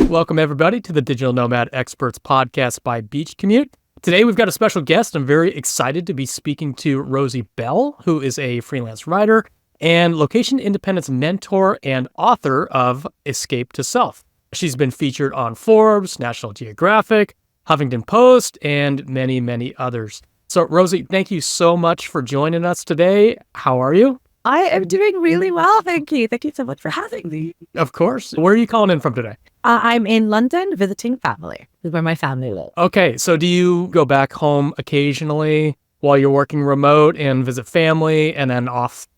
Welcome, everybody, to the Digital Nomad Experts podcast by Commute. Today, we've got a special guest. I'm very excited to be speaking to Rosie Bell, who is a freelance writer and location independence mentor and author of Escape to Self. She's been featured on Forbes, National Geographic, Huffington Post, and many, many others. So, Rosie, thank you so much for joining us today. How are you? I am doing really well, thank you. Thank you so much for having me. Of course. Where are you calling in from today? I'm in London visiting family. This is where my family lives. Okay, so do you go back home occasionally while you're working remote and visit family and then off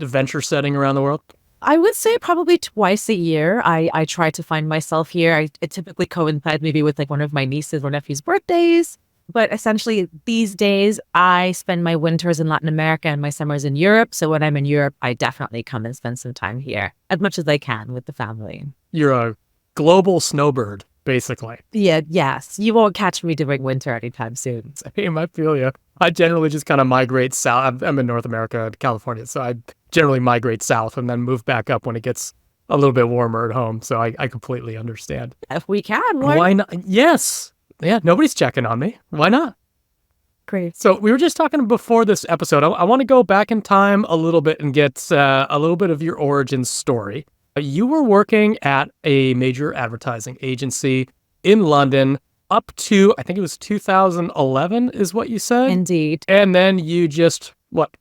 adventure setting around the world? I would say probably twice a year. I try to find myself here. It typically coincides maybe with like one of my nieces or nephew's birthdays. But essentially, these days, I spend my winters in Latin America and my summers in Europe. So when I'm in Europe, I definitely come and spend some time here as much as I can with the family. You're a global snowbird, basically. Yes. You won't catch me during winter anytime soon. Same, I feel you. I generally just kind of migrate south. I'm in North America, California, so I generally migrate south and then move back up when it gets a little bit warmer at home. So I completely understand. If we can, why not? Yes. Yeah, nobody's checking on me. Why not? Great. So we were just talking before this episode. I want to go back in time a little bit and get a little bit of your origin story. You were working at a major advertising agency in London up to, I think it was 2011 is what you said? Indeed. And then you just,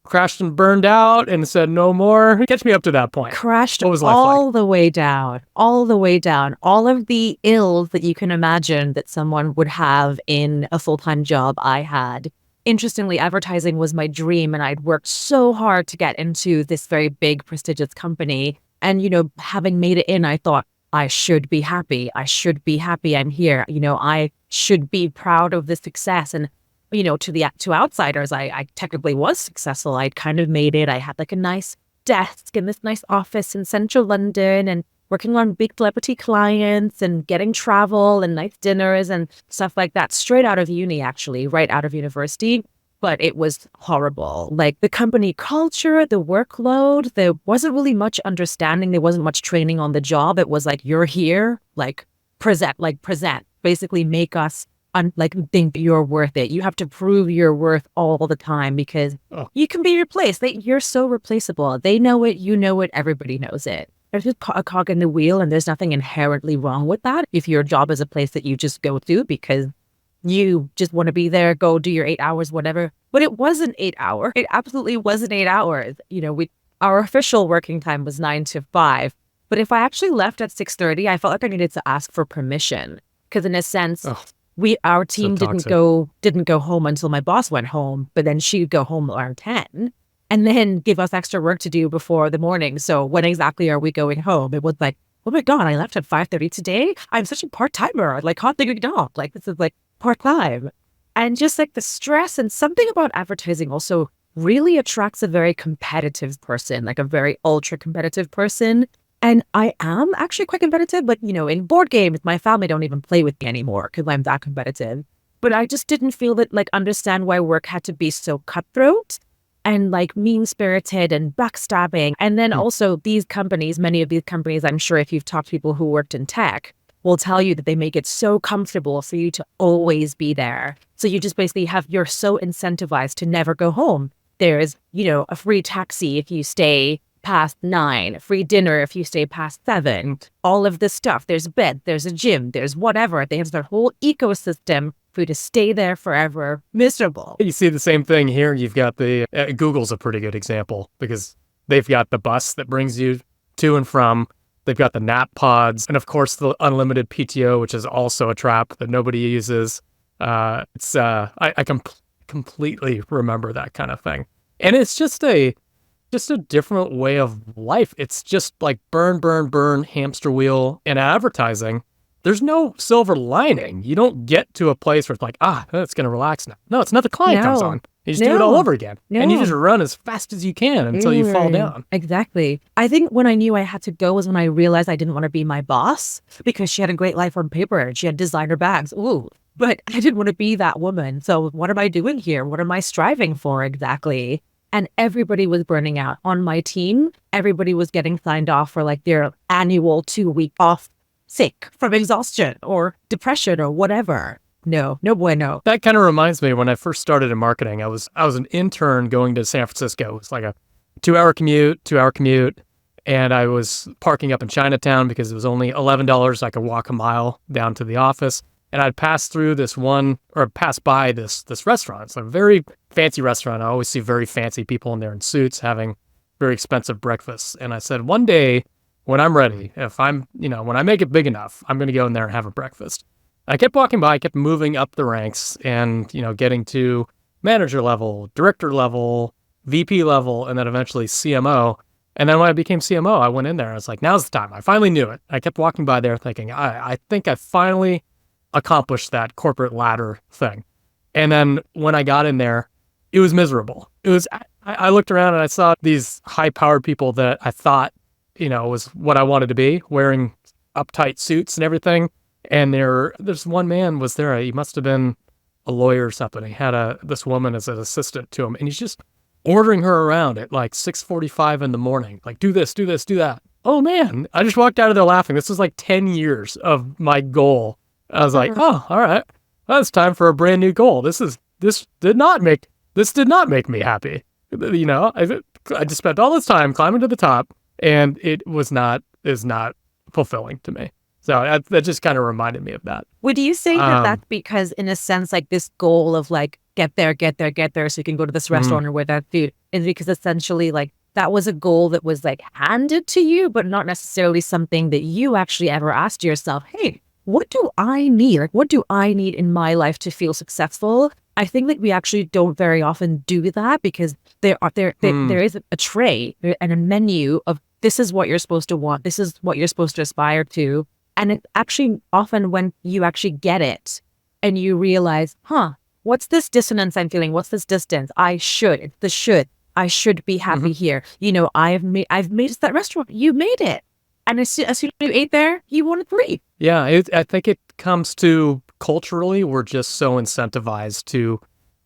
crashed and burned out and said no more? Catch me up to that point. Crashed what was life all like? the way down, all the way down. All of the ills that you can imagine that someone would have in a full-time job I had. Interestingly, advertising was my dream, and I'd worked so hard to get into this very big, prestigious company. And, having made it in, I thought, I should be happy. I should be happy I'm here. I should be proud of the success. And, to outsiders, I technically was successful. I'd kind of made it. I had like a nice desk in this nice office in central London and working on big celebrity clients and getting travel and nice dinners and stuff like that straight out of uni, actually, right out of university. But it was horrible. Like the company culture, the workload, there wasn't really much understanding. There wasn't much training on the job. It was like, you're here, present, basically make us think you're worth it. You have to prove your worth all the time because you can be replaced. You're so replaceable. They know it. You know it. Everybody knows it. There's just a cog in the wheel, and there's nothing inherently wrong with that. If your job is a place that you just go to because you just want to be there, go do your 8 hours, whatever. But it wasn't 8 hours. It absolutely wasn't 8 hours. Our official working time was 9 to 5. But if I actually left at 6:30, I felt like I needed to ask for permission because, in a sense, our team didn't go home until my boss went home. But then she'd go home around 10 and then give us extra work to do before the morning. So when exactly are we going home? It was like, oh my God, I left at 5:30 today. I'm such a part-timer. Hot diggity dog. This is part-time. And just the stress and something about advertising also really attracts a very competitive person, a very ultra competitive person. And I am actually quite competitive, but in board games, my family don't even play with me anymore because I'm that competitive. But I just didn't feel that understand why work had to be so cutthroat and mean-spirited and backstabbing. And then also these companies, many of these companies, I'm sure if you've talked to people who worked in tech, will tell you that they make it so comfortable for you to always be there. So you just basically you're so incentivized to never go home. There's, a free taxi if you stay past 9, a free dinner if you stay past 7, all of this stuff. There's a bed, there's a gym, there's whatever. There's their whole ecosystem for you to stay there forever, miserable. You see the same thing here. You've got Google's a pretty good example because they've got the bus that brings you to and from. They've got the nap pods, and of course the unlimited PTO, which is also a trap that nobody uses. I completely remember that kind of thing, and it's just a different way of life. It's just burn, hamster wheel in advertising. There's no silver lining. You don't get to a place where it's it's going to relax now. No, it's another client comes on. You just do it all over again. And you just run as fast as you can until you fall down. Exactly. I think when I knew I had to go was when I realized I didn't want to be my boss because she had a great life on paper and she had designer bags. Ooh, but I didn't want to be that woman. So what am I doing here? What am I striving for exactly? And everybody was burning out on my team. Everybody was getting signed off for their annual 2-week off sick from exhaustion or depression or whatever. No bueno. That kind of reminds me, when I first started in marketing, I was an intern going to San Francisco. It was like a 2-hour commute. And I was parking up in Chinatown because it was only $11. I could walk a mile down to the office. And I'd pass by this restaurant. It's a very fancy restaurant. I always see very fancy people in there in suits having very expensive breakfasts. And I said, one day when I'm ready, when I make it big enough, I'm going to go in there and have a breakfast. I kept walking by, I kept moving up the ranks and, getting to manager level, director level, VP level, and then eventually CMO. And then when I became CMO, I went in there. I was like, now's the time. I finally knew it. I kept walking by there thinking, I think I finally accomplished that corporate ladder thing. And then when I got in there, it was miserable. I looked around and I saw these high-powered people that I thought, was what I wanted to be, wearing uptight suits and everything. And there's one man was there. He must have been a lawyer or something. He had this woman as an assistant to him, and he's just ordering her around at like 6:45 in the morning. Like, do this, do that. Oh man, I just walked out of there laughing. This was like 10 years of my goal. I was like, oh, all right, well, it's time for a brand new goal. This did not make me happy. I just spent all this time climbing to the top, and it is not fulfilling to me. So that just kind of reminded me of that. Would you say that that's because, in a sense, like this goal of like, get there, so you can go to this restaurant or where that food is, because essentially like that was a goal that was like handed to you, but not necessarily something that you actually ever asked yourself, hey, what do I need? Like, what do I need in my life to feel successful? I think that we actually don't very often do that, because there is a tray and a menu of this is what you're supposed to want. This is what you're supposed to aspire to. And it actually often, when you actually get it and you realize, what's this dissonance I'm feeling? What's this distance? I should be happy here. I've made it to that restaurant. You made it. And as soon as you ate there, you wanted to leave. Yeah, I think it comes to culturally, we're just so incentivized to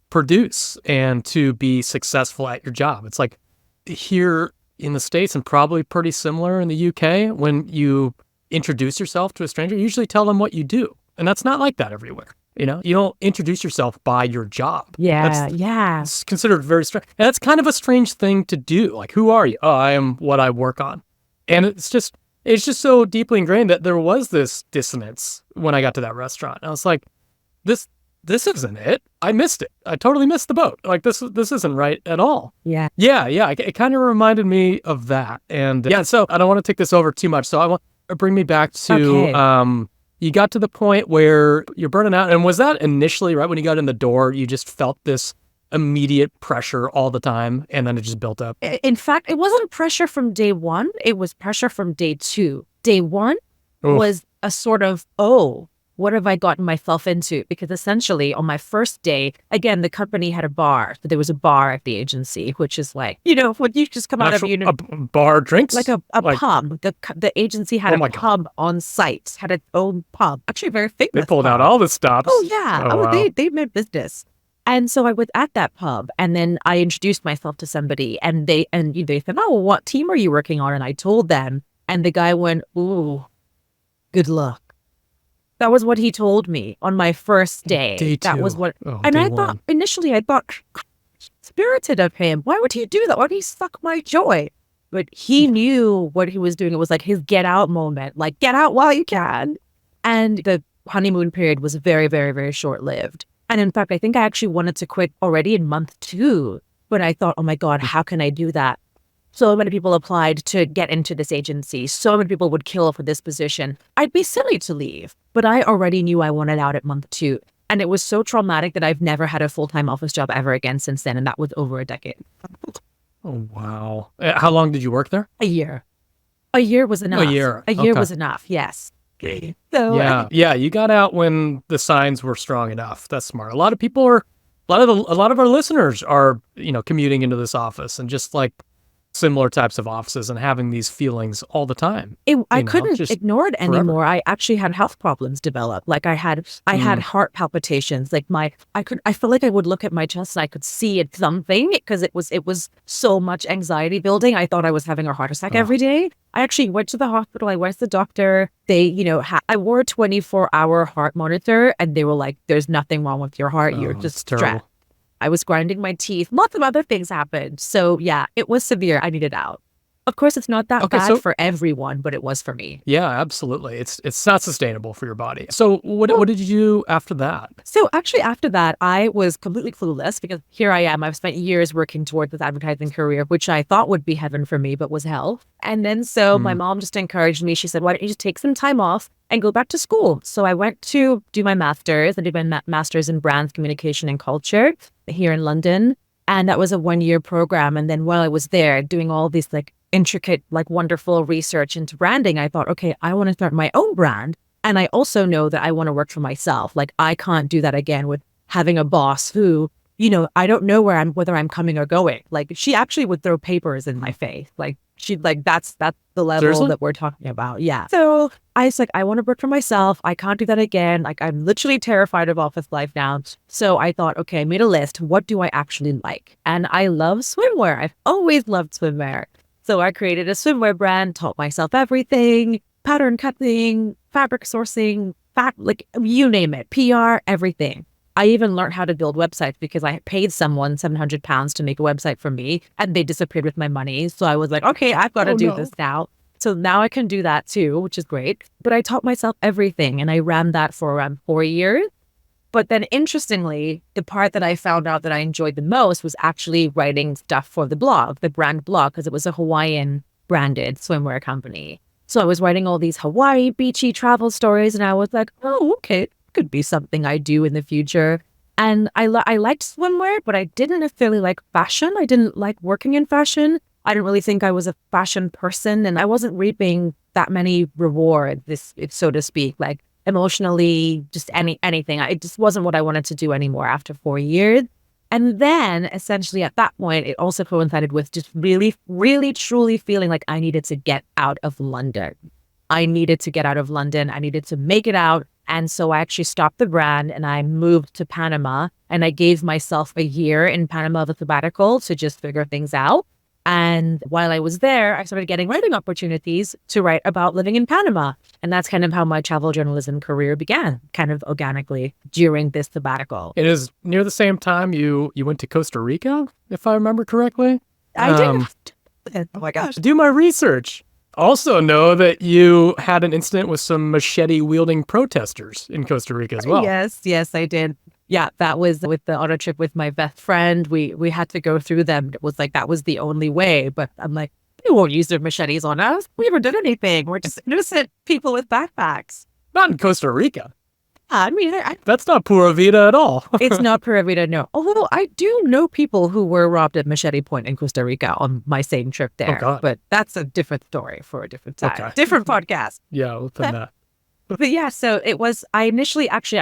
produce and to be successful at your job. It's like here in the States, and probably pretty similar in the UK, when you introduce yourself to a stranger, you usually tell them what you do. And that's not like that everywhere. You don't introduce yourself by your job. Yeah. It's considered very strange. And that's kind of a strange thing to do. Like, who are you? Oh, I am what I work on. And it's just so deeply ingrained that there was this dissonance when I got to that restaurant. And I was like, this isn't it. I missed it. I totally missed the boat. Like, this isn't right at all. Yeah. It kind of reminded me of that. And so I don't want to take this over too much. So I want to bring me back to, you got to the point where you're burning out. And was that initially, right when you got in the door, you just felt this immediate pressure all the time, and then it just built up? In fact, it wasn't pressure from day one. It was pressure from day two. Day one was a sort of, what have I gotten myself into? Because essentially on my first day, again, the company had a bar. So there was a bar at the agency, which is like, when you just come out of a bar, drinks? Like a pub. The agency had a pub on site, had its own pub. Actually, very famous. They pulled out all the stops. Oh, yeah. Wow. They made business. And so I was at that pub, and then I introduced myself to somebody, and they said, what team are you working on? And I told them, and the guy went, ooh, good luck. That was what he told me on my first day. Day two. That was what, and I thought, initially, spirited of him. Why would he do that? Why would he suck my joy? But he knew what he was doing. It was like his get out moment, like get out while you can. And the honeymoon period was very, very, very short-lived. And in fact, I think I actually wanted to quit already in month 2, but I thought, oh my God, how can I do that? So many people applied to get into this agency. So many people would kill for this position. I'd be silly to leave, but I already knew I wanted out at month 2. And it was so traumatic that I've never had a full-time office job ever again since then. And that was over a decade. Oh, wow. How long did you work there? A year. A year was enough. A year. A year was enough. Yes. So, yeah. You got out when the signs were strong enough. That's smart. A lot of our listeners are, commuting into this office and just like similar types of offices and having these feelings all the time. I couldn't just ignore it forever. anymore. I actually had health problems develop. Like I had heart palpitations. Like I feel like I would look at my chest and I could see it something because it was so much anxiety building. I thought I was having a heart attack every day. I actually went to the hospital. I went to the doctor. They, I wore a 24-hour heart monitor and they were like, there's nothing wrong with your heart. You're just stressed. I was grinding my teeth. Lots of other things happened. So yeah, it was severe. I needed out. Of course, it's not that bad for everyone, but it was for me. Yeah, absolutely. It's not sustainable for your body. So what did you do after that? So actually after that, I was completely clueless because here I am. I've spent years working towards this advertising career, which I thought would be heaven for me, but was hell. And then so my mom just encouraged me. She said, why don't you just take some time off and go back to school? So I went to do my master's. I did my master's in brands, communication, and culture here in London. And that was a 1-year program. And then while I was there doing all these like intricate, like wonderful research into branding, I thought, okay, I want to start my own brand. And I also know that I want to work for myself. Like I can't do that again with having a boss who, I don't know whether I'm coming or going. Like she actually would throw papers in my face. Like she'd like, that's the level Seriously? that we're talking about. Yeah. So I was like, I want to work for myself. I can't do that again. Like I'm literally terrified of office life now. So I thought, okay, I made a list. What do I actually like? And I love swimwear. I've always loved swimwear. So I created a swimwear brand, taught myself everything, pattern cutting, fabric sourcing, like you name it, PR, everything. I even learned how to build websites because I paid someone £700 to make a website for me and they disappeared with my money. So I was like, okay, I've got to do this now. So now I can do that too, which is great. But I taught myself everything and I ran that for around 4 years. But then interestingly, the part that I found out that I enjoyed the most was actually writing stuff for the blog, the brand blog, because it was a Hawaiian branded swimwear company. So I was writing all these Hawaii beachy travel stories and I was like, oh, okay, could be something I do in the future. And I liked swimwear, but I didn't necessarily like fashion. I didn't like working in fashion. I didn't really think I was a fashion person and I wasn't reaping that many rewards, so to speak, like emotionally, just anything. It just wasn't what I wanted to do anymore after 4 years. And then essentially at that point, it also coincided with just really, really, truly feeling like I needed to get out of London. I needed to get out of London. I needed to make it out. And so I actually stopped the brand and I moved to Panama and I gave myself a year in Panama of a sabbatical to just figure things out. And while I was there, I started getting writing opportunities to write about living in Panama. And that's kind of how my travel journalism career began, kind of organically during this sabbatical. It is near the same time you went to Costa Rica, if I remember correctly. I did. Oh my gosh. Do my research. Also know that you had an incident with some machete-wielding protesters in Costa Rica as well. Yes, I did. Yeah, that was on a trip with my best friend. We had to go through them. It was like, that was the only way. But I'm like, they won't use their machetes on us. We never did anything. We're just innocent people with backpacks. Not in Costa Rica. I mean, that's not Pura Vida at all. It's not Pura Vida, no. Although I do know people who were robbed at Machete Point in Costa Rica on my same trip there. Oh, God. But that's a different story for a different time. Okay. Different podcast. Yeah, within that. But yeah, so it was, I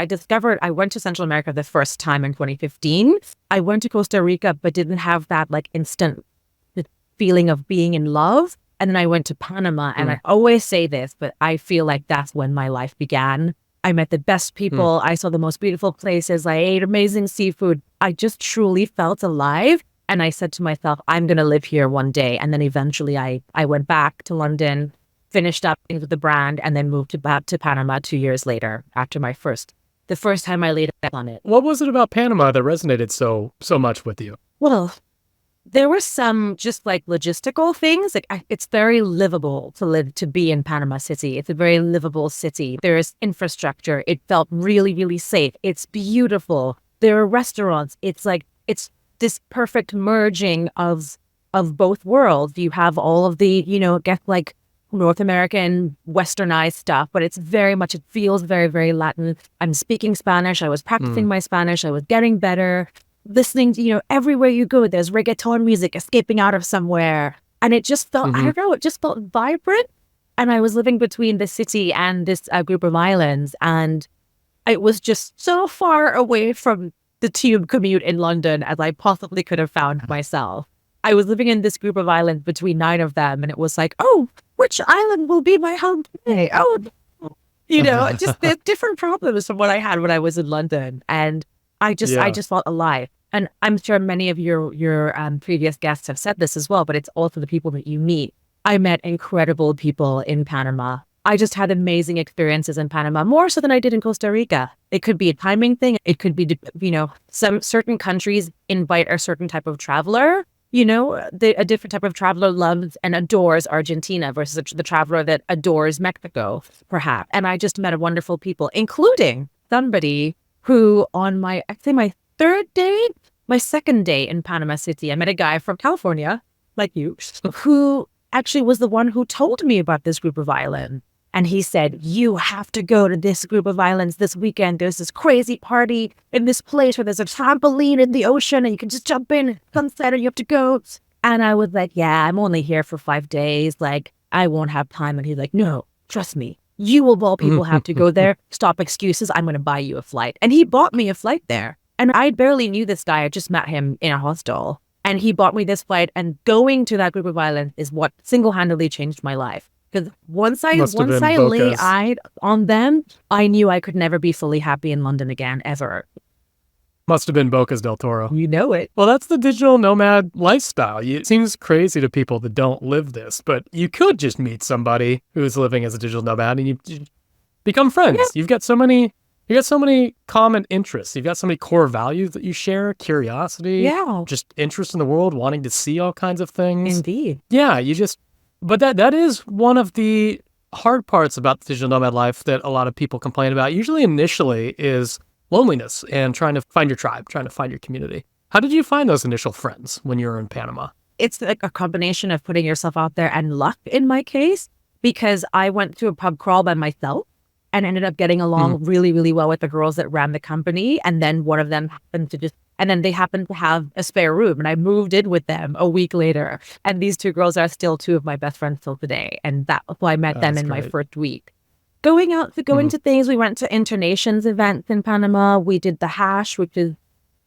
discovered I went to Central America the first time in 2015. I went to Costa Rica, but didn't have that like instant feeling of being in love. And then I went to Panama and I always say this, but I feel like that's when my life began. I met the best people. I saw the most beautiful places. I ate amazing seafood. I just truly felt alive. And I said to myself, I'm going to live here one day. And then eventually I went back to London, finished up with the brand, and then moved to Panama 2 years later after the first time I laid eyes on it. What was it about Panama that resonated so much with you? Well, there were some just like logistical things. Like it's very livable to be in Panama City. It's a very livable city. There's infrastructure. It felt really, really safe. It's beautiful. There are restaurants. It's this perfect merging of both worlds. You have all of the, like North American westernized stuff, but it feels very, very Latin. I'm speaking Spanish. I was practicing my Spanish. I was getting better. Listening to, everywhere you go, there's reggaeton music escaping out of somewhere. And it just felt, I don't know, it just felt vibrant. And I was living between the city and this group of islands. And it was just so far away from the tube commute in London as I possibly could have found myself. I was living in this group of islands between 9 of them, and it was like, oh, which island will be my home today? Oh, just the different problems from what I had when I was in London. And I Yeah. just felt alive. And I'm sure many of your previous guests have said this as well, but it's also the people that you meet. I met incredible people in Panama. I just had amazing experiences in Panama, more so than I did in Costa Rica. It could be a timing thing. It could be, some certain countries invite a certain type of traveler. A different type of traveler loves and adores Argentina versus the traveler that adores Mexico, perhaps. And I just met wonderful people, including somebody who on my second day in Panama City, I met a guy from California, like you, who actually was the one who told me about this group of islands. And he said, you have to go to this group of islands this weekend. There's this crazy party in this place where there's a trampoline in the ocean and you can just jump in sunset and you have to go. And I was like, yeah, I'm only here for 5 days. Like, I won't have time. And he's like, no, trust me. You of all people have to go there. Stop excuses. I'm going to buy you a flight. And he bought me a flight there. And I barely knew this guy. I just met him in a hostel. And he bought me this flight. And going to that group of islands is what single-handedly changed my life. Because once I lay eyes on them, I knew I could never be fully happy in London again, ever. Must have been Bocas del Toro. You know it. Well, that's the digital nomad lifestyle. It seems crazy to people that don't live this, but you could just meet somebody who's living as a digital nomad and you become friends. Yeah. You've got so many common interests. You've got so many core values that you share, curiosity, just interest in the world, wanting to see all kinds of things. Indeed. Yeah, but that is one of the hard parts about the digital nomad life that a lot of people complain about, usually initially, is loneliness and trying to find your tribe, trying to find your community. How did you find those initial friends when you were in Panama? It's like a combination of putting yourself out there and luck in my case, because I went to a pub crawl by myself and ended up getting along really, really well with the girls that ran the company. And then one of them happened they happened to have a spare room, and I moved in with them a week later. And these 2 girls are still 2 of my best friends till today. And that's why I met them in my first week. Going to things, we went to Internations events in Panama. We did the hash, which is,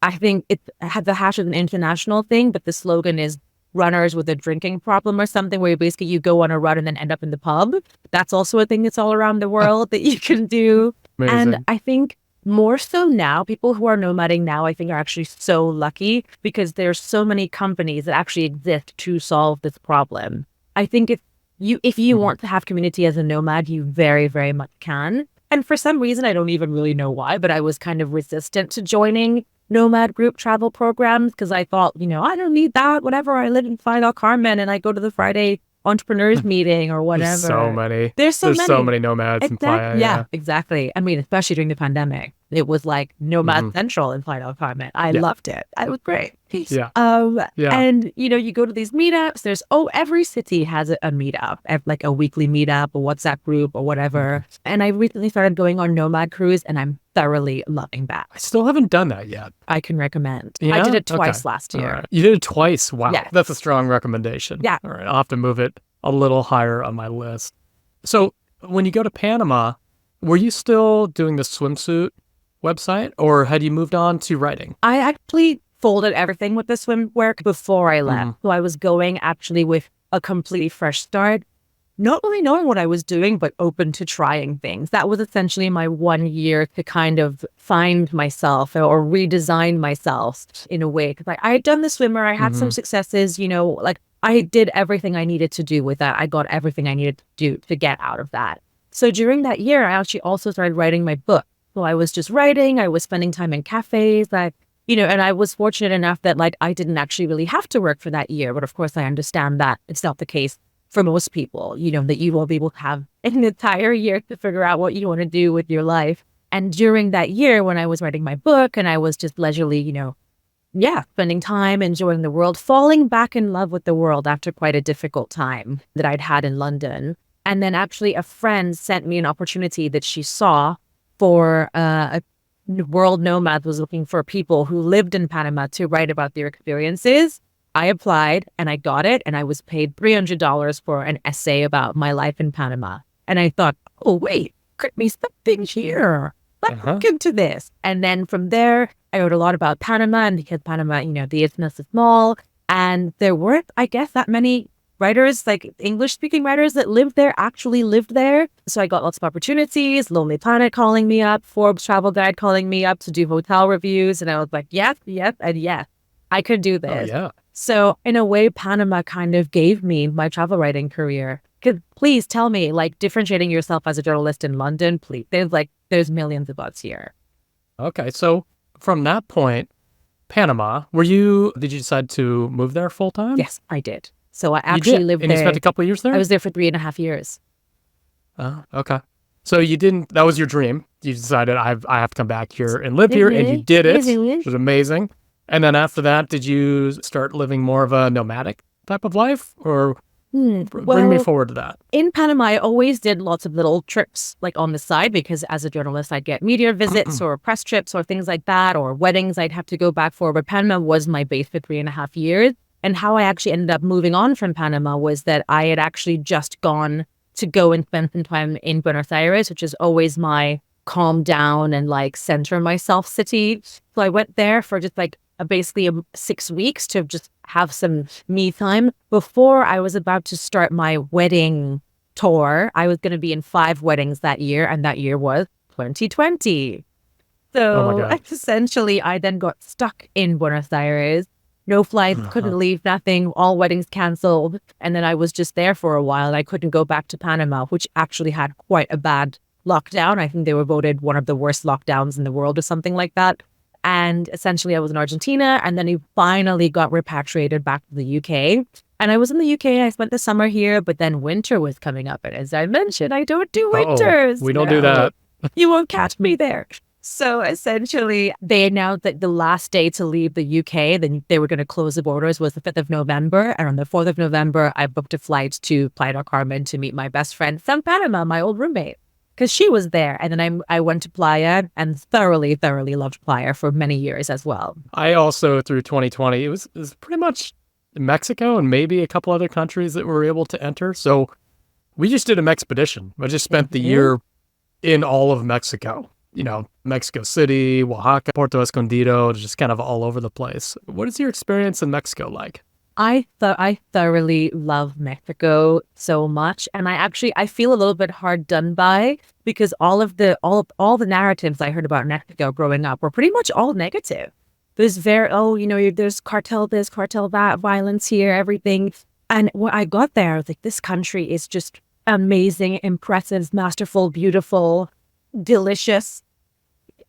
I think it had the hash as an international thing, but the slogan is runners with a drinking problem or something, where basically you go on a run and then end up in the pub. That's also a thing that's all around the world that you can do. Amazing. And I think more so now, people who are nomading now, I think, are actually so lucky because there's so many companies that actually exist to solve this problem. I think if you want to have community as a nomad, you very, very much can. And for some reason, I don't even really know why, but I was kind of resistant to joining nomad group travel programs because I thought, I don't need that. Whatever, I live in Playa del Carmen and I go to the Friday entrepreneurs meeting or whatever. There's so many nomads in Playa. Yeah, exactly. I mean, especially during the pandemic, it was like nomad central in Playa del Carmen. I loved it. It was great. Yeah. And you go to these meetups. Every city has a meetup, like a weekly meetup, a WhatsApp group or whatever. And I recently started going on Nomad Cruise, and I'm thoroughly loving that. I still haven't done that yet. I can recommend. Yeah? I did it twice last year. Right. You did it twice? Wow. Yeah. That's a strong recommendation. Yeah. All right. I'll have to move it a little higher on my list. So when you go to Panama, were you still doing the swimsuit website, or had you moved on to writing? I actually folded everything with the swimwear before I left. So I was going actually with a completely fresh start, not really knowing what I was doing, but open to trying things. That was essentially my 1 year to kind of find myself or redesign myself in a way. Because I had done the swimwear, I had some successes, like I did everything I needed to do with that. I got everything I needed to do to get out of that. So during that year, I actually also started writing my book. So I was just writing, I was spending time in cafes, and I was fortunate enough that I didn't actually really have to work for that year. But of course, I understand that it's not the case for most people, that you won't be able to have an entire year to figure out what you want to do with your life. And during that year, when I was writing my book and I was just leisurely, spending time, enjoying the world, falling back in love with the world after quite a difficult time that I'd had in London. And then actually a friend sent me an opportunity that she saw for a World Nomad was looking for people who lived in Panama to write about their experiences. I applied and I got it, and I was paid $300 for an essay about my life in Panama. And I thought, oh, wait, could be something here. Let's look into this. And then from there, I wrote a lot about Panama, and because Panama, the isthmus is small, And there weren't, I guess, that many writers, like English-speaking writers that actually lived there. So I got lots of opportunities, Lonely Planet calling me up, Forbes Travel Guide calling me up to do hotel reviews. And I was like, yes, and yes, I could do Oh, this. yeah. So in a way, Panama kind of gave me my travel writing career. Please tell me, like, differentiating yourself as a journalist in London, please. There's millions of us here. Okay. So from that point, Panama, did you decide to move there full time? Yes, I did. So I You actually did? lived And there. you spent a couple of years there? I was there for 3.5 years. Oh, okay. So that was your dream. You decided I have to come back here and live here, and you did it, which was amazing. And then after that, did you start living more of a nomadic type of life, or bring me forward to that? In Panama, I always did lots of little trips like on the side, because as a journalist, I'd get media visits or press trips or things like that, or weddings I'd have to go back for. But Panama was my base for 3.5 years. And how I actually ended up moving on from Panama was that I had actually just gone to go and spend some time in Buenos Aires, which is always my calm down and like center myself city. So I went there for just like basically 6 weeks to just have some me time before I was about to start my wedding tour. I was going to be in 5 weddings that year, and that year was 2020. So essentially, I then got stuck in Buenos Aires. No flights, couldn't leave, nothing, all weddings canceled. And then I was just there for a while. I couldn't go back to Panama, which actually had quite a bad lockdown. I think they were voted one of the worst lockdowns in the world or something like that. And essentially I was in Argentina, and then he finally got repatriated back to the UK. And I was in the UK, I spent the summer here, but then winter was coming up. And as I mentioned, I don't do winters. We don't do that. You won't catch me there. So essentially, they announced that the last day to leave the UK, then they were going to close the borders, was the 5th of November. And on the 4th of November, I booked a flight to Playa del Carmen to meet my best friend from Panama, my old roommate, because she was there. And then I went to Playa and thoroughly loved Playa for many years as well. I also, through 2020, it was pretty much Mexico and maybe a couple other countries that were able to enter. So we just did an expedition. I just spent the year in all of Mexico. Mexico City, Oaxaca, Puerto Escondido, just kind of all over the place. What is your experience in Mexico like? I thoroughly love Mexico so much, and I feel a little bit hard done by, because all the narratives I heard about Mexico growing up were pretty much all negative. There's there's cartel this, cartel that, violence here, everything. And when I got there, I was like, this country is just amazing, impressive, masterful, beautiful, delicious.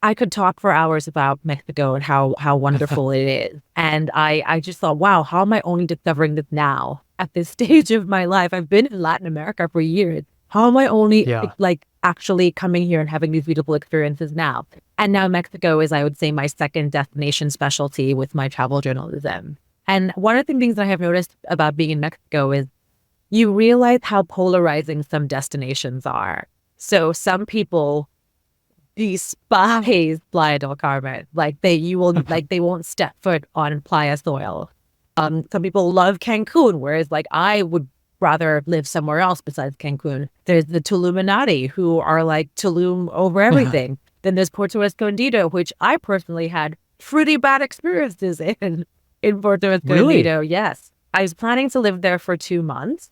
I could talk for hours about Mexico and how wonderful it is. And I just thought, wow, how am I only discovering this now at this stage of my life? I've been in Latin America for years. How am I only actually coming here and having these beautiful experiences now? And now Mexico is, I would say, my second destination specialty with my travel journalism. And one of the things that I have noticed about being in Mexico is you realize how polarizing some destinations are. So some people despise Playa del Carmen. They won't step foot on Playa soil. Some people love Cancun, whereas I would rather live somewhere else besides Cancun. There's the Tuluminati, who are like Tulum over everything. Then there's Puerto Escondido, which I personally had pretty bad experiences in Puerto Escondido. Really? Yes. I was planning to live there for 2 months,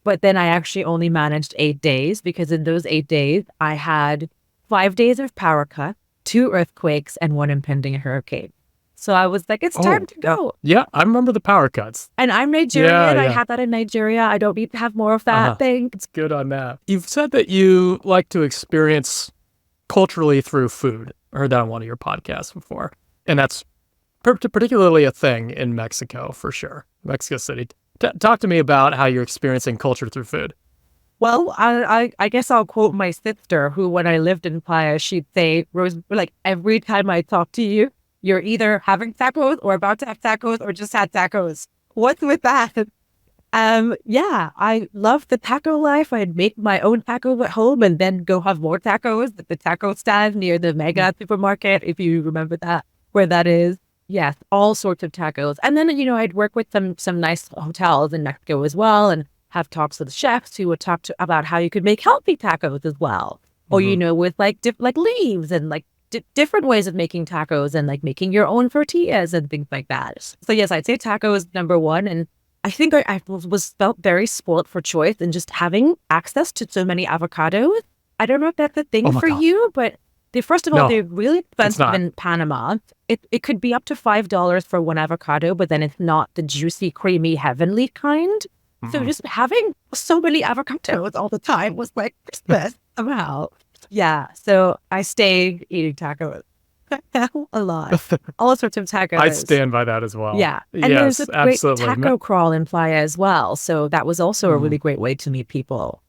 but then I actually only managed 8 days, because in those 8 days, I had 5 days of power cut, 2 earthquakes, and 1 impending hurricane. So I was like, it's time to go. Yeah, I remember the power cuts. And I'm Nigerian. Yeah. I had that in Nigeria. I don't need to have more of that thing. It's good on that. You've said that you like to experience culturally through food. I heard that on one of your podcasts before. And that's particularly a thing in Mexico, for sure. Mexico City. Talk to me about how you're experiencing culture through food. Well, I guess I'll quote my sister, who, when I lived in Playa, she'd say, Rose, every time I talk to you, you're either having tacos or about to have tacos or just had tacos. What's with that? I love the taco life. I'd make my own tacos at home and then go have more tacos at the taco stand near the Mega supermarket, if you remember that, where that is. Yes, all sorts of tacos. And then, I'd work with some nice hotels in Mexico as well, and have talks with chefs who would talk about how you could make healthy tacos as well. Or, with with leaves and different ways of making tacos and like making your own tortillas and things like that. So yes, I'd say taco is number one. And I think I was felt very spoiled for choice and just having access to so many avocados. I don't know if that's a Oh thing my for God. you, but first of all, No, they're really it's expensive not. in Panama. It could be up to $5 for one avocado, but then it's not the juicy, creamy, heavenly kind. So Mm-mm. just having so many avocados all the time was like Christmas somehow. Yeah, so I stayed eating tacos a lot. All sorts of I tacos. stand by that as well. Yeah. And there's Yes, a great absolutely. taco crawl in Playa as well. So that was also a Mhm. really great way to meet people.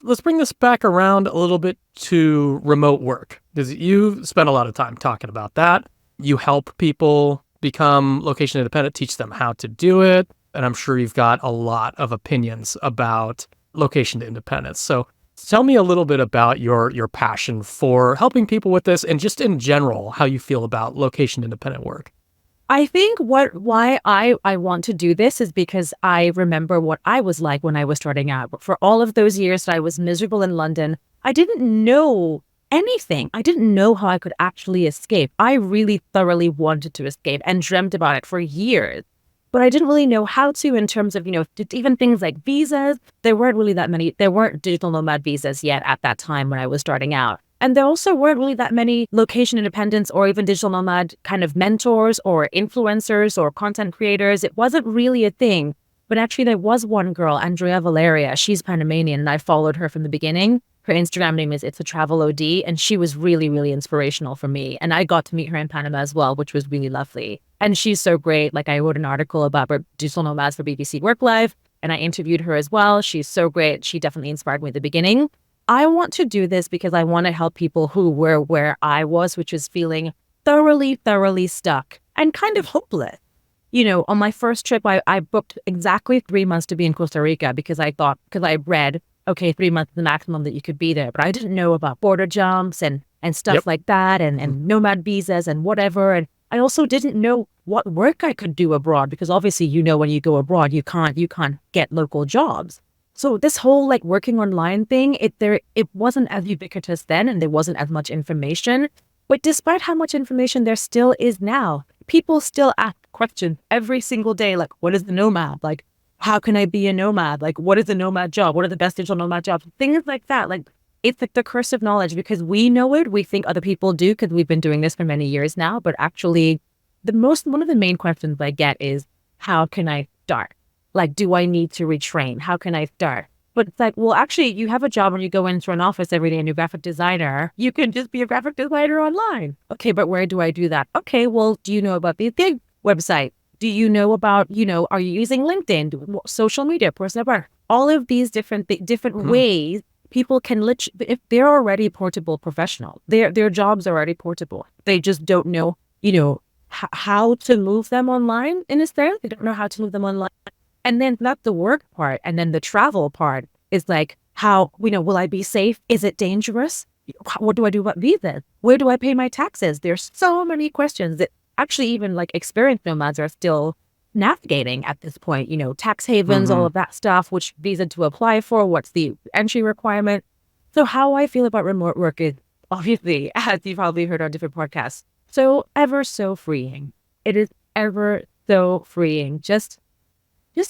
Let's bring this back around a little bit to remote work, because you spend a lot of time talking about that. You help people become location independent, teach them how to do it. And I'm sure you've got a lot of opinions about location independence. So tell me a little bit about your passion for helping people with this and just in general, how you feel about location independent work. I think why I want to do this is because I remember what I was like when I was starting out. But for all of those years that I was miserable in London, I didn't know anything. I didn't know how I could actually escape. I really thoroughly wanted to escape and dreamt about it for years. But I didn't really know how to in terms of, even things like visas. There weren't really that many. There weren't digital nomad visas yet at that time when I was starting out. And there also weren't really that many location independents or even digital nomad kind of mentors or influencers or content creators. It wasn't really a thing. But actually, there was one girl, Andrea Valeria. She's Panamanian, and I followed her from the beginning. Her Instagram name is It's a Travel OD, and she was really, really inspirational for me. And I got to meet her in Panama as well, which was really lovely. And she's so great. Like I wrote an article about digital nomads for BBC Work Life, and I interviewed her as well. She's so great. She definitely inspired me at the beginning. I want to do this because I want to help people who were where I was, which is feeling thoroughly, thoroughly stuck and kind of hopeless. On my first trip, I booked exactly 3 months to be in Costa Rica because I read, okay, 3 months is the maximum that you could be there. But I didn't know about border jumps and stuff Yep. like that Mhm. and nomad visas and whatever. And I also didn't know what work I could do abroad because obviously, when you go abroad, you can't get local jobs. So this whole like working online thing, it wasn't as ubiquitous then and there wasn't as much information. But despite how much information there still is now, people still ask questions every single day, like, what is the nomad? Like, how can I be a nomad? Like, what is a nomad job? What are the best digital nomad jobs? Things like that. Like, it's like the curse of knowledge because we know it. We think other people do because we've been doing this for many years now. But actually, one of the main questions I get is, how can I start? Like, do I need to retrain? How can I start? But it's like, well, actually, you have a job when you go into an office every day and you're a graphic designer. You can just be a graphic designer online. Okay, but where do I do that? Okay, well, do you know about the gig website? Do you know about, are you using LinkedIn, social media, personal brand? All of these different Mhm. ways people can if they're already portable professional, their jobs are already portable. They just don't know, how to move them online in a sense. They don't know how to move them online. And then that's the work part. And then the travel part is like, how, will I be safe? Is it dangerous? What do I do about visas? Where do I pay my taxes? There's so many questions that actually even like experienced nomads are still navigating at this point, tax havens, all Mhm. of that stuff, which visa to apply for, what's the entry requirement. So how I feel about remote work is obviously, as you've probably heard on different podcasts, so ever so freeing. It is ever so freeing. Just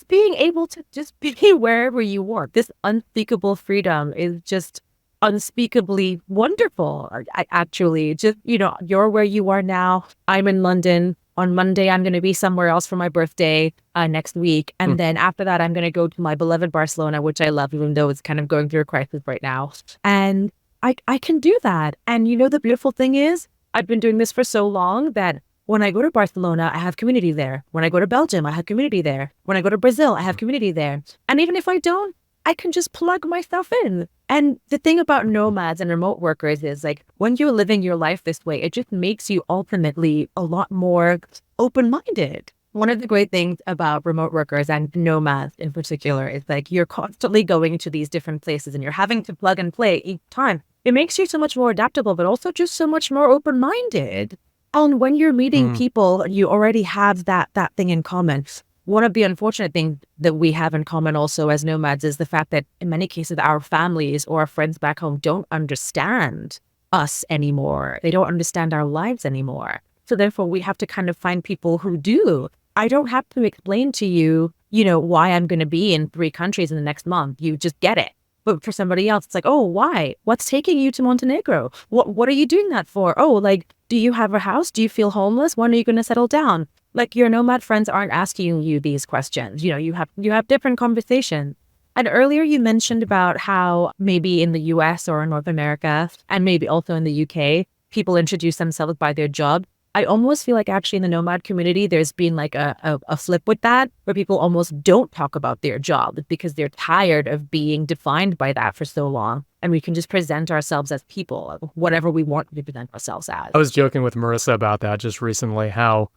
being able to just be wherever you want. This unspeakable freedom is just unspeakably wonderful. Actually, just, you're where you are now. I'm in London. On Monday, I'm going to be somewhere else for my birthday next week. Mm. And then after that, I'm going to go to my beloved Barcelona, which I love, even though it's kind of going through a crisis right now. And I can do that. And the beautiful thing is, I've been doing this for so long that when I go to Barcelona, I have community there. When I go to Belgium, I have community there. When I go to Brazil, I have community there. And even if I don't, I can just plug myself in. And the thing about nomads and remote workers is like when you're living your life this way, it just makes you ultimately a lot more open-minded. One of the great things about remote workers and nomads in particular is like you're constantly going to these different places and you're having to plug and play each time. It makes you so much more adaptable, but also just so much more open-minded. And when you're meeting Mm. people, you already have that thing in common. One of the unfortunate things that we have in common also as nomads is the fact that in many cases, our families or our friends back home don't understand us anymore. They don't understand our lives anymore. So therefore, we have to kind of find people who do. I don't have to explain to you, why I'm going to be in 3 countries in the next month. You just get it. But for somebody else, it's like, oh, why? What's taking you to Montenegro? What are you doing that for? Oh, like, do you have a house? Do you feel homeless? When are you going to settle down? Like, your nomad friends aren't asking you these questions. You have different conversations. And earlier you mentioned about how maybe in the US or in North America, and maybe also in the UK, people introduce themselves by their job. I almost feel like actually in the nomad community, there's been like a flip with that, where people almost don't talk about their job because they're tired of being defined by that for so long. And we can just present ourselves as people, whatever we want to present ourselves as. I was joking with Marissa about that just recently, how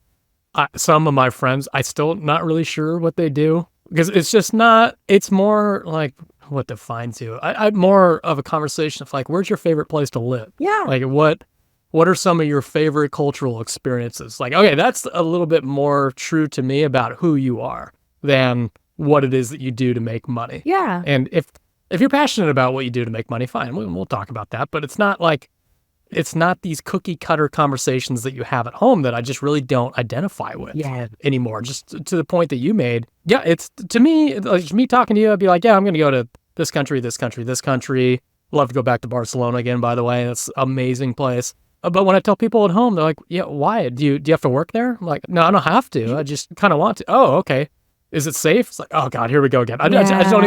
some of my friends, I still not really sure what they do, because it's just not, it's more like what defines you. I'm more of a conversation of like, where's your favorite place to live? Yeah. Like what are some of your favorite cultural experiences? Like, okay, that's a little bit more true to me about who you are than what it is that you do to make money. Yeah. And if you're passionate about what you do to make money, fine, we'll talk about that. But it's not these cookie cutter conversations that you have at home that I just really don't identify with anymore. Just to the point that you made. Yeah, it's to me, like me talking to you, I'd be like, yeah, I'm going to go to this country, this country, this country. Love to go back to Barcelona again, by the way. That's an amazing place. But when I tell people at home, they're like, yeah, why? Do you have to work there? I'm like, no, I don't have to. I just kind of want to. Oh, okay. Is it safe? It's like, oh God, here we go again. I don't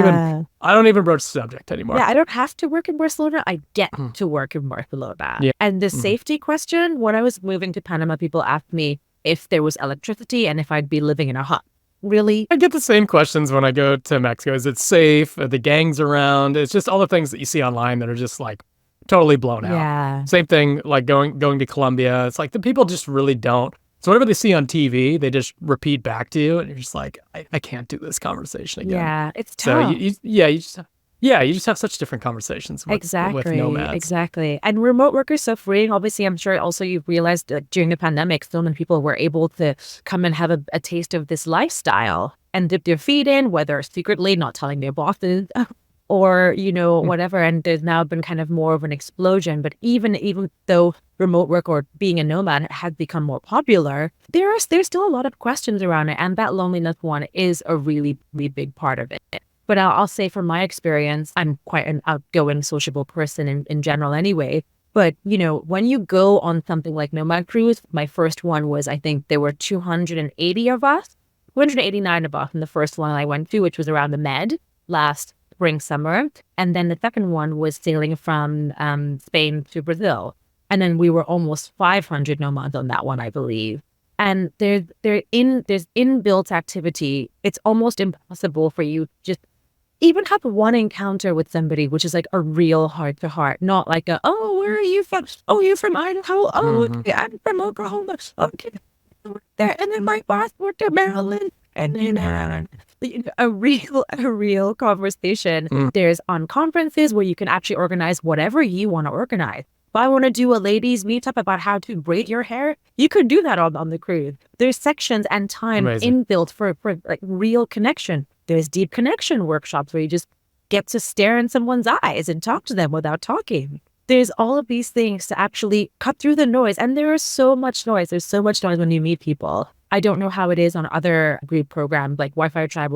even broach the subject anymore. Yeah, I don't have to work in Barcelona. I get to work in Barcelona. Yeah. And the safety question, when I was moving to Panama, people asked me if there was electricity and if I'd be living in a hut. Really? I get the same questions when I go to Mexico. Is it safe? Are the gangs around? It's just all the things that you see online that are just like totally blown out. Yeah. Same thing like going to Colombia. It's like the people just really don't. So whatever they see on TV, they just repeat back to you, and you're just like, I can't do this conversation again. Yeah, it's tough. So you just have such different conversations with nomads. Exactly. And remote work is so freeing. Obviously, I'm sure also you've realized that during the pandemic, so many people were able to come and have a taste of this lifestyle and dip their feet in, whether secretly not telling their bosses or, whatever. And there's now been kind of more of an explosion. But even though remote work or being a nomad has become more popular, there's still a lot of questions around it. And that loneliness one is a really, really big part of it. But I'll say from my experience, I'm quite an outgoing, sociable person in general anyway. But, when you go on something like Nomad Cruise, my first one was, I think there were 280 of us, 289 of us in the first one I went to, which was around the Med last spring, summer. And then the second one was sailing from Spain to Brazil. And then we were almost 500 nomads on that one, I believe. And there's inbuilt activity. It's almost impossible for you just even have one encounter with somebody, which is like a real heart to heart, not like where are you from? Oh, you're from Idaho. Oh, okay, I'm from Oklahoma. Okay, there, and then my boss worked at Maryland, and then a real conversation. There's on conferences where you can actually organize whatever you want to organize. If I want to do a ladies meetup about how to braid your hair, you could do that on the cruise. There's sections and time inbuilt for like real connection. There's deep connection workshops where you just get to stare in someone's eyes and talk to them without talking. There's all of these things to actually cut through the noise. And there is so much noise. There's so much noise when you meet people. I don't know how it is on other group programs like Wi-Fi Tribe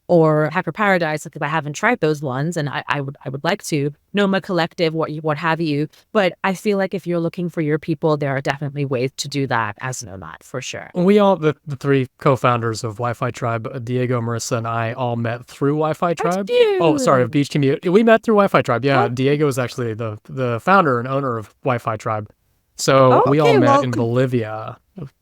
or Hacker Paradise, because I haven't tried those ones, and I would like to. Noma Collective, what have you. But I feel like if you're looking for your people, there are definitely ways to do that as a nomad, for sure. We all, the 3 co-founders of Wi-Fi Tribe, Diego, Marissa, and I all met through Wi-Fi Tribe. Oh, sorry, of Beach Commute. We met through Wi-Fi Tribe. Yeah, Diego is actually the founder and owner of Wi-Fi Tribe. So we all met in Bolivia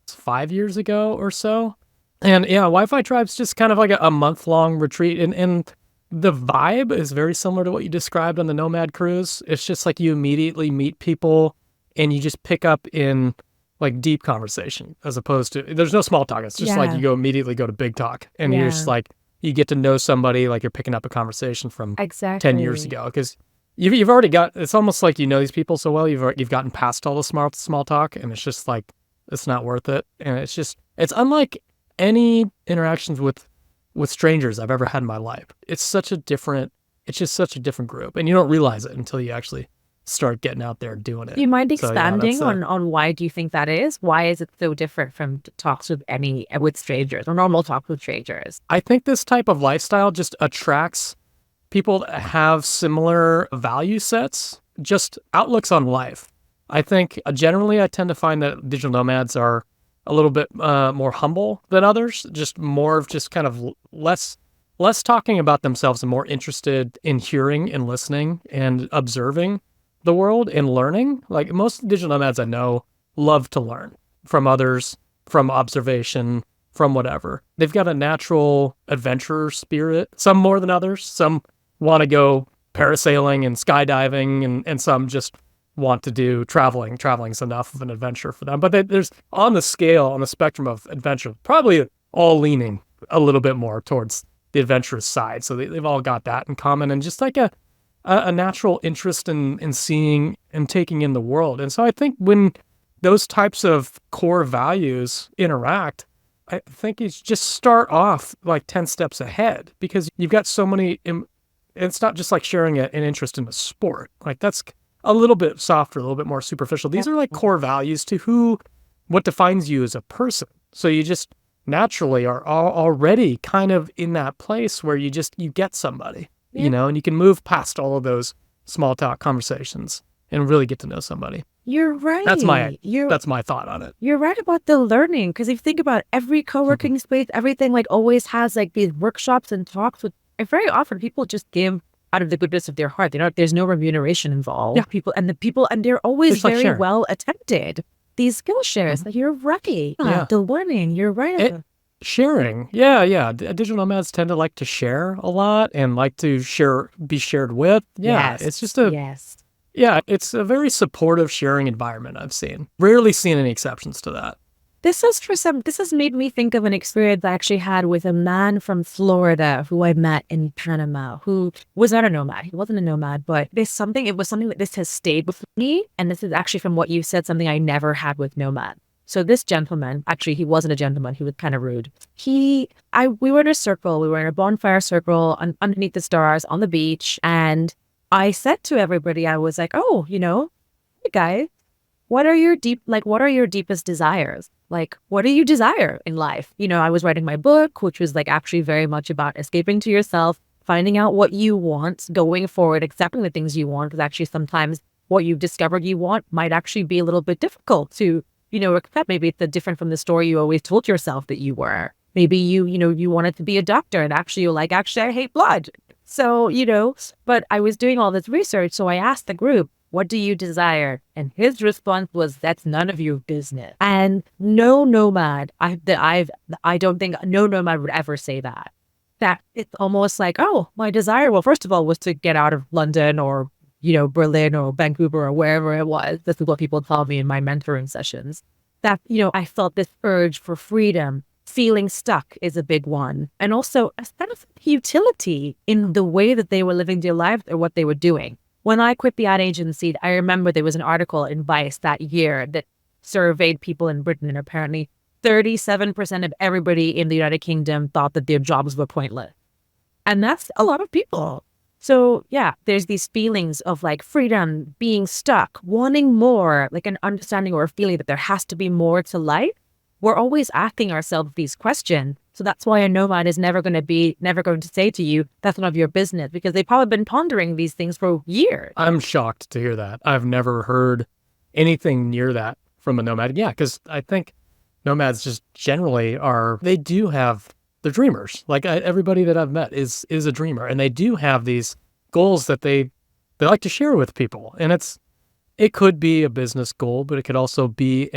5 years ago or so. And yeah, Wi-Fi Tribe's just kind of like a month-long retreat. And the vibe is very similar to what you described on the Nomad Cruise. It's just like you immediately meet people and you just pick up in like deep conversation, as opposed to, there's no small talk. It's just like you immediately go to big talk. And you're just like, you get to know somebody like you're picking up a conversation from 10 years ago. Because you've already got, it's almost like you know these people so well, you've gotten past all the small talk, and it's just like, it's not worth it. And it's unlike any interactions with strangers I've ever had in my life. It's just such a different group, and you don't realize it until you actually start getting out there and doing it. Do you mind So, yeah, expanding that's on why do you think that is? Why is it so different from talks with strangers or normal talks with strangers? I think this type of lifestyle just attracts people that have similar value sets, just outlooks on life. I think generally I tend to find that digital nomads are a little bit more humble than others, just more of just kind of less talking about themselves and more interested in hearing and listening and observing the world and learning. Like most digital nomads I know love to learn from others, from observation, from whatever. They've got a natural adventurer spirit, some more than others. Some want to go parasailing and skydiving, and some just want to do traveling. Traveling's enough of an adventure for them. But there's on the scale, on the spectrum of adventure, probably all leaning a little bit more towards the adventurous side. So they've all got that in common, and just like a natural interest in seeing and taking in the world. And so I think when those types of core values interact, I think you just start off like 10 steps ahead, because you've got so many. It's not just like sharing an interest in a sport. Like that's a little bit softer, a little bit more superficial. These are like core values to what defines you as a person. So you just naturally are already kind of in that place where you get somebody, and you can move past all of those small talk conversations and really get to know somebody. You're right. That's my thought on it. You're right about the learning, because if you think about every co-working space, everything like always has like these workshops and talks with, and very often people just give out of the goodness of their heart. There's no remuneration involved. Yeah. And they're always Like very sharing. well attended. These skill shares, like you're right. Yeah. The learning, you're right. Sharing. Yeah. Digital nomads tend to like to share a lot and like to be shared with. Yeah. Yes. It's just yes. Yeah, it's a very supportive sharing environment I've seen. Rarely seen any exceptions to that. This has made me think of an experience I actually had with a man from Florida who I met in Panama, who was not a nomad. He wasn't a nomad, but it was something that this has stayed with me. And this is actually from what you said, something I never had with nomad. So this gentleman, actually, he wasn't a gentleman. He was kind of rude. We were in a circle. We were in a bonfire circle underneath the stars on the beach. And I said to everybody, I was like, oh, hey guys, what are your deepest desires? Like, what do you desire in life? I was writing my book, which was like actually very much about escaping to yourself, finding out what you want, going forward, accepting the things you want, because actually sometimes what you've discovered you want might actually be a little bit difficult to, accept. Maybe it's different from the story you always told yourself that you were. Maybe you wanted to be a doctor and actually you're like, actually, I hate blood. So, but I was doing all this research. So I asked the group, what do you desire? And his response was, that's none of your business. And no nomad, I don't think no nomad would ever say that. That it's almost like, oh, my desire, well, first of all, was to get out of London or, Berlin or Vancouver or wherever it was. This is what people tell me in my mentoring sessions. That, I felt this urge for freedom. Feeling stuck is a big one. And also a sense of utility in the way that they were living their lives or what they were doing. When I quit the ad agency, I remember there was an article in Vice that year that surveyed people in Britain, and apparently 37% of everybody in the United Kingdom thought that their jobs were pointless. And that's a lot of people. So yeah, there's these feelings of like freedom, being stuck, wanting more, like an understanding or a feeling that there has to be more to life. We're always asking ourselves these questions. So that's why a nomad is never going to say to you, that's none of your business, because they've probably been pondering these things for years. I'm shocked to hear that. I've never heard anything near that from a nomad. Yeah, because I think nomads just generally they do have, they're dreamers. Like everybody that I've met is a dreamer, and they do have these goals that they like to share with people. And it could be a business goal, but it could also be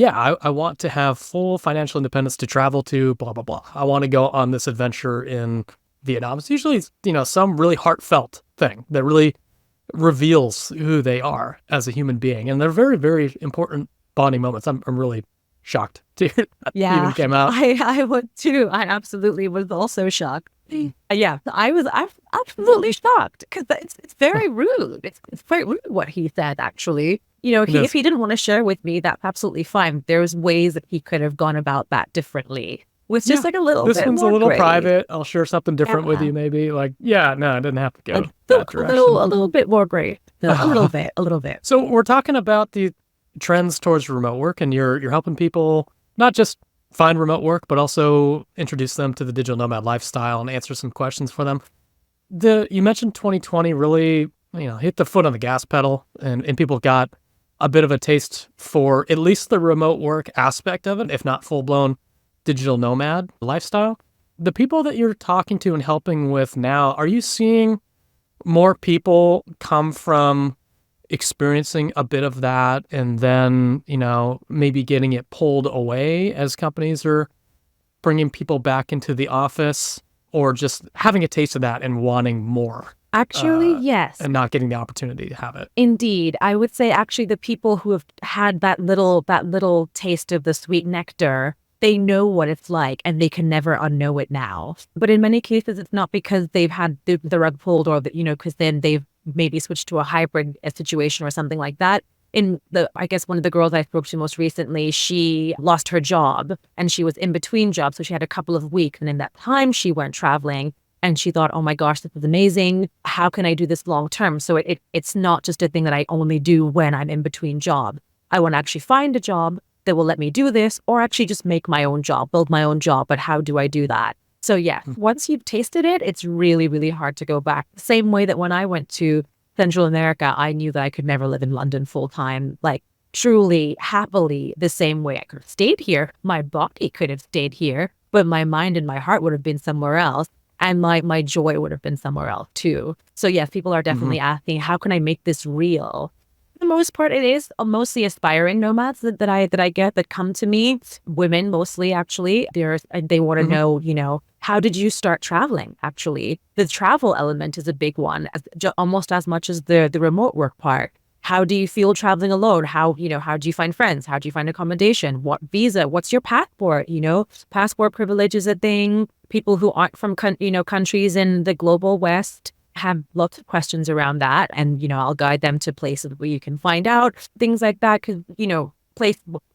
I want to have full financial independence to travel to blah, blah, blah. I want to go on this adventure in Vietnam. It's usually, some really heartfelt thing that really reveals who they are as a human being. And they're very, very important bonding moments. I'm really shocked to hear that even came out. I was too. I absolutely was also shocked. Yeah, I was absolutely shocked because it's very rude. It's quite rude what he said, actually. If he didn't want to share with me, that's absolutely fine. There's ways that he could have gone about that differently. was just like a little this bit one's a more little gray. private. I'll share something different with Yeah. you, maybe. Like, no, it didn't have to go Like, that a direction. little bit more gray. No, a little bit. So we're talking about the trends towards remote work, and you're helping people not just find remote work, but also introduce them to the digital nomad lifestyle and answer some questions for them. You mentioned 2020 really, hit the foot on the gas pedal, and people got a bit of a taste for at least the remote work aspect of it, if not full-blown digital nomad lifestyle. The people that you're talking to and helping with now, are you seeing more people come from experiencing a bit of that and then, maybe getting it pulled away as companies are bringing people back into the office, or just having a taste of that and wanting more? Actually, yes. And not getting the opportunity to have it. Indeed. I would say actually the people who have had that little taste of the sweet nectar, they know what it's like and they can never unknow it now. But in many cases, it's not because they've had the rug pulled, or that, because then they've maybe switched to a hybrid situation or something like that. I guess one of the girls I spoke to most recently, she lost her job and she was in between jobs. So she had a couple of weeks. And in that time, she went traveling. And she thought, oh my gosh, this is amazing. How can I do this long term? So it's not just a thing that I only do when I'm in between jobs. I want to actually find a job that will let me do this, or actually just make my own job, build my own job. But how do I do that? So yeah, once you've tasted it, it's really, really hard to go back. The same way that when I went to Central America, I knew that I could never live in London full time, like truly, happily, the same way I could have stayed here. My body could have stayed here, but my mind and my heart would have been somewhere else. And my joy would have been somewhere else too. So yes, people are definitely asking, how can I make this real? For the most part, it is mostly aspiring nomads that I get that come to me. Women mostly, actually. They want to know, how did you start traveling? Actually, the travel element is a big one, almost as much as the remote work part. How do you feel traveling alone? How do you find friends? How do you find accommodation? What visa? What's your passport? Passport privilege is a thing. People who aren't from, countries in the global West have lots of questions around that. And, I'll guide them to places where you can find out things like that. Because,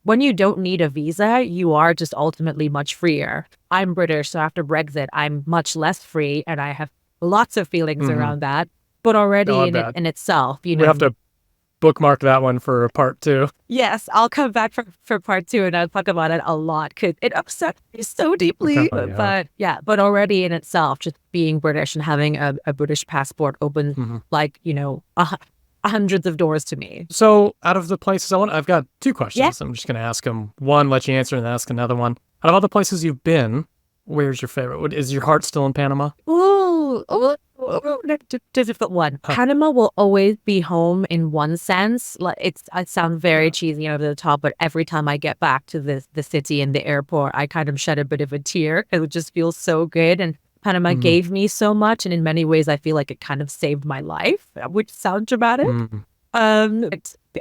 when you don't need a visa, you are just ultimately much freer. I'm British, so after Brexit, I'm much less free. And I have lots of feelings around that. But already in itself, We have to bookmark that one for part 2. Yes, I'll come back for part 2 and I'll talk about it a lot because it upsets me so deeply. But already in itself, just being British and having a British passport opens hundreds of doors to me. So out of the places I've got 2 questions. Yeah. I'm just going to ask them. One, let you answer, and then ask another one. Out of all the places you've been, where's your favorite? Is your heart still in Panama? Difficult one. Panama will always be home in one sense. Like I sound very cheesy and over the top, but every time I get back to the city and the airport, I kind of shed a bit of a tear. It just feels so good. And Panama gave me so much. And in many ways, I feel like it kind of saved my life, which sounds dramatic.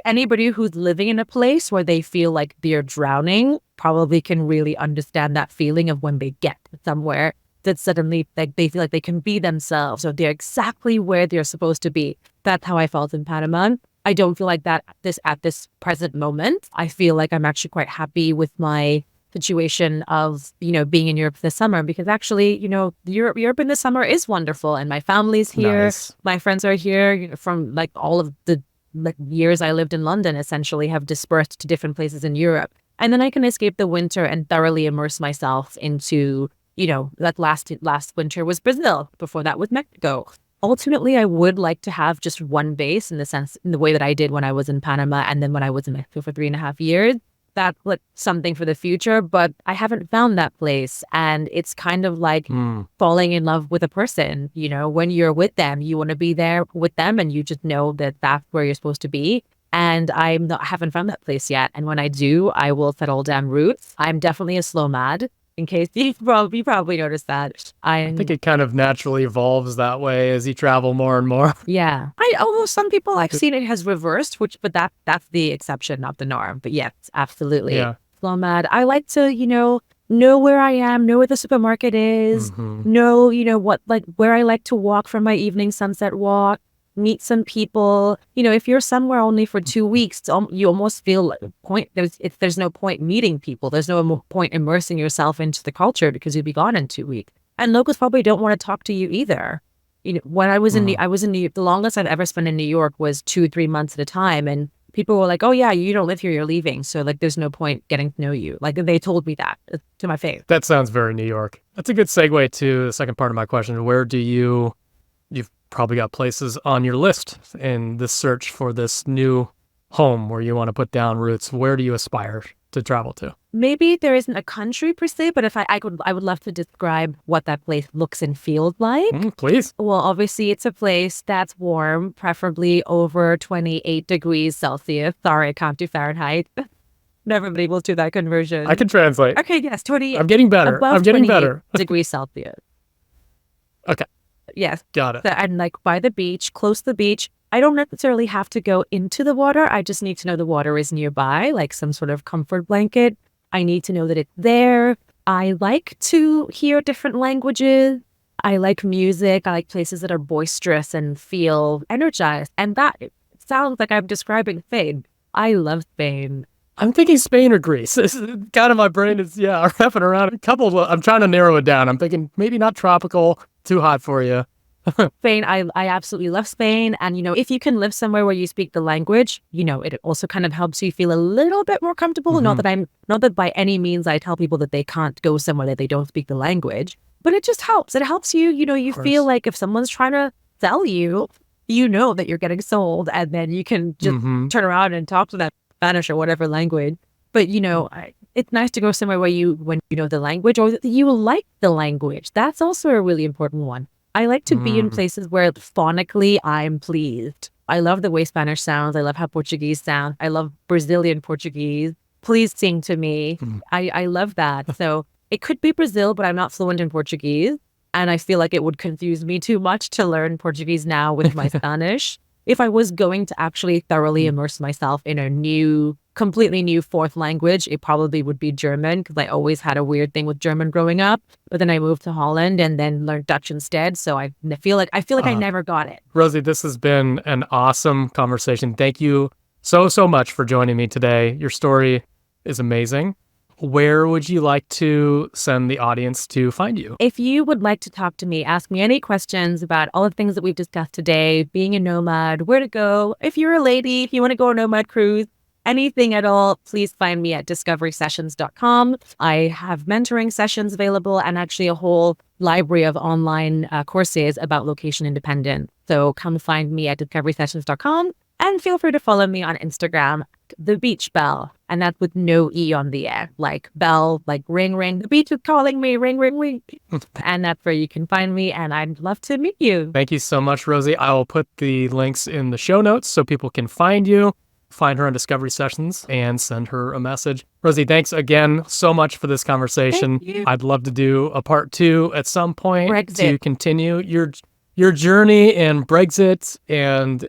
Anybody who's living in a place where they feel like they're drowning probably can really understand that feeling of when they get somewhere that suddenly they feel like they can be themselves, or they're exactly where they're supposed to be. That's how I felt in Panama. I don't feel like that at this present moment. I feel like I'm actually quite happy with my situation of, being in Europe this summer, because actually, Europe in the summer is wonderful, and my family's here. Nice. My friends are here from all of the years I lived in London, essentially have dispersed to different places in Europe. And then I can escape the winter and thoroughly immerse myself into, that last winter was Brazil. Before that was Mexico. Ultimately, I would like to have just one base in the way that I did when I was in Panama and then when I was in Mexico for 3.5 years. That's something for the future, but I haven't found that place. And it's kind of like falling in love with a person. When you're with them, you want to be there with them, and you just know that that's where you're supposed to be. And I haven't found that place yet. And when I do, I will settle down roots. I'm definitely a slow mad. In case you probably noticed that. I think it kind of naturally evolves that way as you travel more and more. Yeah. Although some people I've seen it has reversed, but that's the exception, not the norm. But yes, absolutely. Yeah. Slow mad. I like to, know where I am, know where the supermarket is, know, where I like to walk for my evening sunset walk. meet some people. If you're somewhere only for 2 weeks, you almost feel like there's no point meeting people. There's no point immersing yourself into the culture because you'd be gone in 2 weeks. And locals probably don't want to talk to you either. When I was in New York, the longest I've ever spent in New York was 2-3 months at a time. And people were like, oh yeah, you don't live here, you're leaving. So like, there's no point getting to know you. Like they told me that to my face. That sounds very New York. That's a good segue to the second part of my question. You've probably got places on your list in this search for this new home where you want to put down roots. Where do you aspire to travel to? Maybe there isn't a country per se, but if I would love to describe what that place looks and feels like. Please. Well, obviously it's a place that's warm, preferably over 28 degrees Celsius. Sorry, I can't do Fahrenheit. Never been able to do that conversion. I can translate. Okay, yes, 28. I'm getting better. Above I'm getting better. degrees Celsius. Okay. Yes. Got it. So I'm like by the beach, close to the beach. I don't necessarily have to go into the water. I just need to know the water is nearby, like some sort of comfort blanket. I need to know that it's there. I like to hear different languages. I like music. I like places that are boisterous and feel energized. And that sounds like I'm describing Spain. I love Spain. I'm thinking Spain or Greece. This is kind of my brain is, wrapping around. I'm trying to narrow it down. I'm thinking maybe not tropical, too hot for you. Spain, I absolutely love Spain. And, if you can live somewhere where you speak the language, it also kind of helps you feel a little bit more comfortable. Not that by any means I tell people that they can't go somewhere that they don't speak the language, but it just helps. It helps you, you feel like if someone's trying to sell you, that you're getting sold, and then you can just turn around and talk to them in Spanish or whatever language. But, it's nice to go somewhere when you know the language or that you like the language. That's also a really important one. I like to be in places where phonically I'm pleased. I love the way Spanish sounds. I love how Portuguese sounds. I love Brazilian Portuguese. Please sing to me. I love that. So it could be Brazil, but I'm not fluent in Portuguese. And I feel like it would confuse me too much to learn Portuguese now with my Spanish. If I was going to actually thoroughly immerse myself in a completely new fourth language, it probably would be German, because I always had a weird thing with German growing up. But then I moved to Holland and then learned Dutch instead. So I feel like I never got it. Rosie, this has been an awesome conversation. Thank you so much for joining me today. Your story is amazing. Where would you like to send the audience to find you? If you would like to talk to me, ask me any questions about all the things that we've discussed today, being a nomad, where to go. If you're a lady, if you want to go on a nomad cruise, anything at all, please find me at discoverysessions.com. I have mentoring sessions available and actually a whole library of online courses about location independence. So come find me at discoverysessions.com. And feel free to follow me on Instagram, The Beach Bell. And that's with no E on the end, like bell, like ring, ring. The beach is calling me, ring, ring, ring. And that's where you can find me. And I'd love to meet you. Thank you so much, Rosie. I will put the links in the show notes so people can find you, find her on Discovery Sessions, and send her a message. Rosie, thanks again so much for this conversation. Thank you. I'd love to do a part 2 at some point Brexit. To continue your journey and Brexit and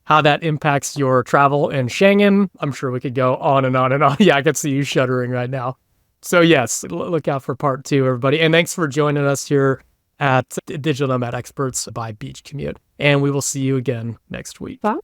how that impacts your travel in Schengen. I'm sure we could go on and on and on. Yeah, I can see you shuddering right now. So yes, look out for part 2, everybody. And thanks for joining us here at Digital Nomad Experts by Beach Commute. And we will see you again next week. Bye.